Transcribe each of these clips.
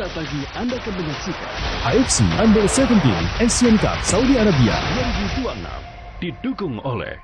Sesaat lagi Anda akan menyaksikan AFC Under 17 Asian Cup Saudi Arabia 2026 didukung oleh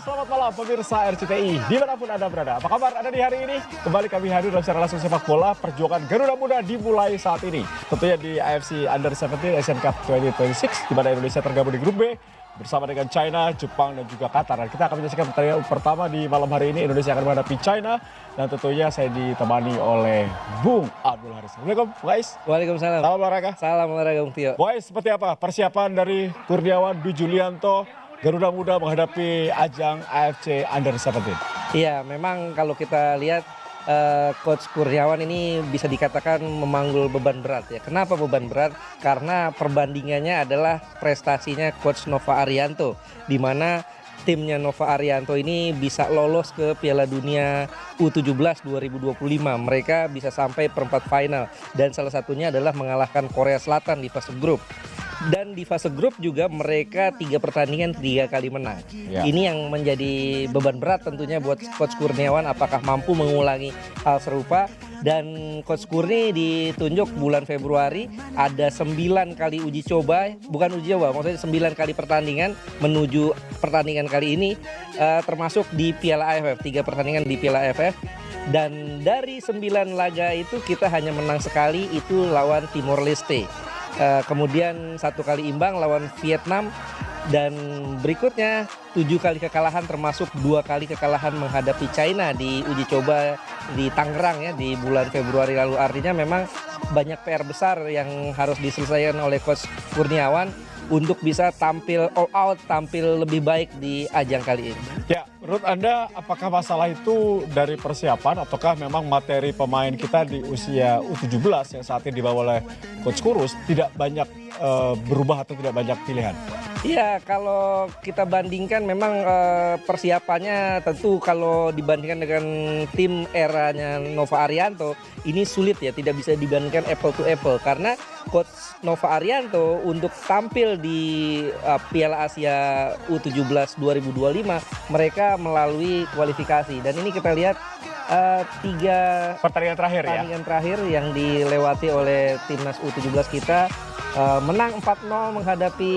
Selamat malam pemirsa RCTI dimanapun Anda berada. Apa kabar Anda di hari ini? Kembali kami hadir dalam secara langsung sepak bola. Perjuangan Garuda Muda dimulai saat ini. Tentunya di AFC Under 17 Asian Cup 2026 di mana Indonesia tergabung di grup B bersama dengan China, Jepang dan juga Qatar. Dan kita akan menyaksikan pertandingan pertama di malam hari ini. Indonesia akan menghadapi China dan tentunya saya ditemani oleh Bung Abdul Haris. Assalamualaikum guys. Waalaikumsalam. Salam olahraga. Salam olahraga Bung Tio. Boys, seperti apa persiapan dari Kurniawan Dwi Julianto Garuda Muda menghadapi ajang AFC Under 17? Iya, memang kalau kita lihat Coach Kurniawan ini bisa dikatakan memanggul beban berat ya. Kenapa beban berat? Karena perbandingannya adalah prestasinya Coach Nova Arianto, di mana timnya Nova Arianto ini bisa lolos ke Piala Dunia U17 2025. Mereka bisa sampai perempat final dan salah satunya adalah mengalahkan Korea Selatan di fase grup. Dan di fase grup juga mereka 3 pertandingan 3 kali menang. Ya. Ini yang menjadi beban berat tentunya buat Coach Kurniawan, apakah mampu mengulangi hal serupa. Dan Coach Kurni ditunjuk bulan Februari, ada 9 kali uji coba, bukan uji coba, maksudnya 9 kali pertandingan menuju pertandingan kali ini, termasuk di Piala AFF, 3 pertandingan di Piala AFF. Dan dari 9 laga itu kita hanya menang sekali, itu lawan Timor Leste. Kemudian 1 kali imbang lawan Vietnam, dan berikutnya 7 kali kekalahan termasuk 2 kali kekalahan menghadapi China di uji coba di Tangerang ya di bulan Februari lalu. Artinya memang banyak PR besar yang harus diselesaikan oleh Coach Kurniawan untuk bisa tampil all out, tampil lebih baik di ajang kali ini. Ya, menurut Anda apakah masalah itu dari persiapan ataukah memang materi pemain kita di usia U17 yang saat ini dibawa oleh Coach Kurus tidak banyak berubah atau tidak banyak pilihan? Iya, kalau kita bandingkan memang persiapannya tentu kalau dibandingkan dengan tim eranya Nova Arianto ini sulit ya, tidak bisa dibandingkan apple to apple karena Coach Nova Arianto untuk tampil di Piala Asia U17 2025 mereka melalui kualifikasi, dan ini kita lihat 3 Pertandingan terakhir pertandingan terakhir yang dilewati oleh timnas U17 kita. Menang 4-0 menghadapi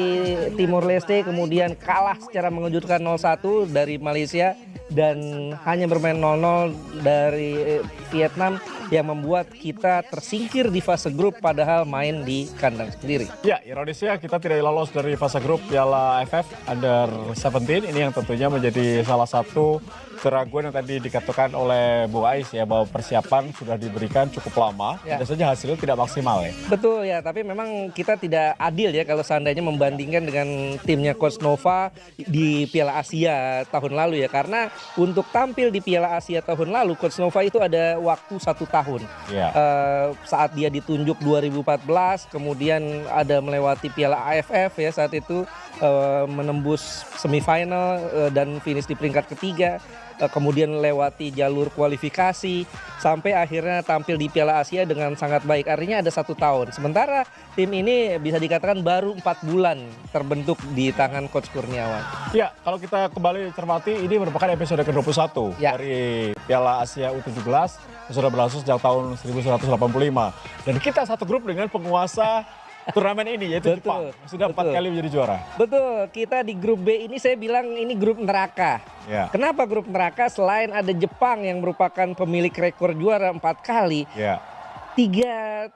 Timor Leste, kemudian kalah secara mengejutkan 0-1 dari Malaysia dan hanya bermain 0-0 dari Vietnam yang membuat kita tersingkir di fase grup padahal main di kandang sendiri. Ya, ironisnya kita tidak lolos dari fase grup Piala AFF Under 17. Ini yang tentunya menjadi salah satu keraguan yang tadi dikatakan oleh Bu Ais ya, bahwa persiapan sudah diberikan cukup lama, Ya. dan saja hasilnya tidak maksimal ya. Betul ya, tapi memang kita tidak adil ya kalau seandainya membandingkan dengan timnya Coach Nova di Piala Asia tahun lalu ya. Karena untuk tampil di Piala Asia tahun lalu Coach Nova itu ada waktu 1 tahun. Ya. Saat dia ditunjuk 2014, kemudian ada melewati Piala AFF ya saat itu, menembus semifinal dan finish di peringkat ketiga. Kemudian lewati jalur kualifikasi sampai akhirnya tampil di Piala Asia dengan sangat baik. Artinya ada 1 tahun. Sementara tim ini bisa dikatakan baru 4 bulan terbentuk di tangan Coach Kurniawan. Ya, kalau kita kembali cermati, ini merupakan episode ke-21 Ya. dari Piala Asia U17 yang sudah berlangsung sejak tahun 1985. Dan kita satu grup dengan penguasa turnamen ini, yaitu Betul, Jepang. Sudah 4 betul. kali menjadi juara. Betul, kita di grup B ini saya bilang ini grup neraka. Ya. Kenapa grup neraka? Selain ada Jepang yang merupakan pemilik rekor juara 4 kali, Ya. 3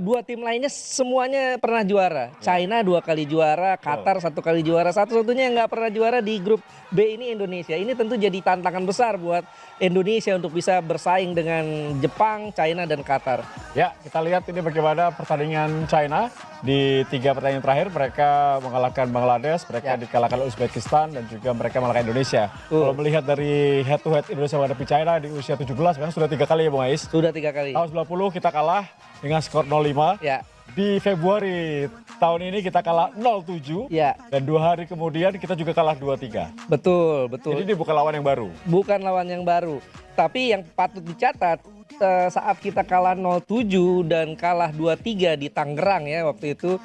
dua tim lainnya semuanya pernah juara. China 2 kali juara, Qatar 1 kali juara. Satu-satunya yang nggak pernah juara di grup B ini Indonesia. Ini tentu jadi tantangan besar buat Indonesia untuk bisa bersaing dengan Jepang, China, dan Qatar. Ya, kita lihat ini bagaimana pertandingan China. Di 3 pertandingan terakhir mereka mengalahkan Bangladesh, mereka dikalahkan Uzbekistan, dan juga mereka mengalahkan Indonesia. Kalau melihat dari head to head Indonesia menghadapi China di usia 17, memang sudah 3 kali ya Bung Ais? Sudah 3 kali. Tahun 90 kita kalah dengan skor 0-5. Ya. Di Februari tahun ini kita kalah 0-7. Ya. Dan 2 hari kemudian kita juga kalah 2-3. Betul, betul. Jadi ini bukan lawan yang baru. Bukan lawan yang baru. Tapi yang patut dicatat, saat kita kalah 0-7 dan kalah 2-3 di Tangerang ya waktu itu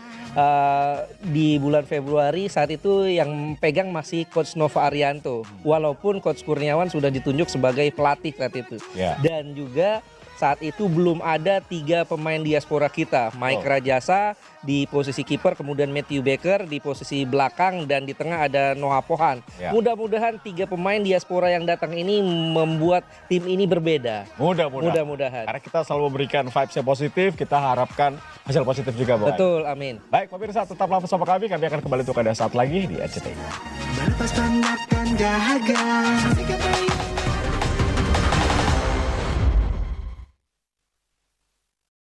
di bulan Februari, saat itu yang pegang masih Coach Nova Arianto. Walaupun Coach Kurniawan sudah ditunjuk sebagai pelatih saat itu. Ya. Dan juga saat itu belum ada 3 pemain diaspora kita. Mike Rajasa di posisi kiper, kemudian Matthew Baker di posisi belakang, dan di tengah ada Noah Pohan. Ya. Mudah-mudahan 3 pemain diaspora yang datang ini membuat tim ini berbeda. Mudah-mudahan. Karena kita selalu memberikan vibes yang positif, kita harapkan hasil positif juga, Bang. Betul, amin. Baik, pemirsa, tetaplah bersama kami akan kembali untuk ada saat lagi di RCTI. Melepas penat dan dahaga.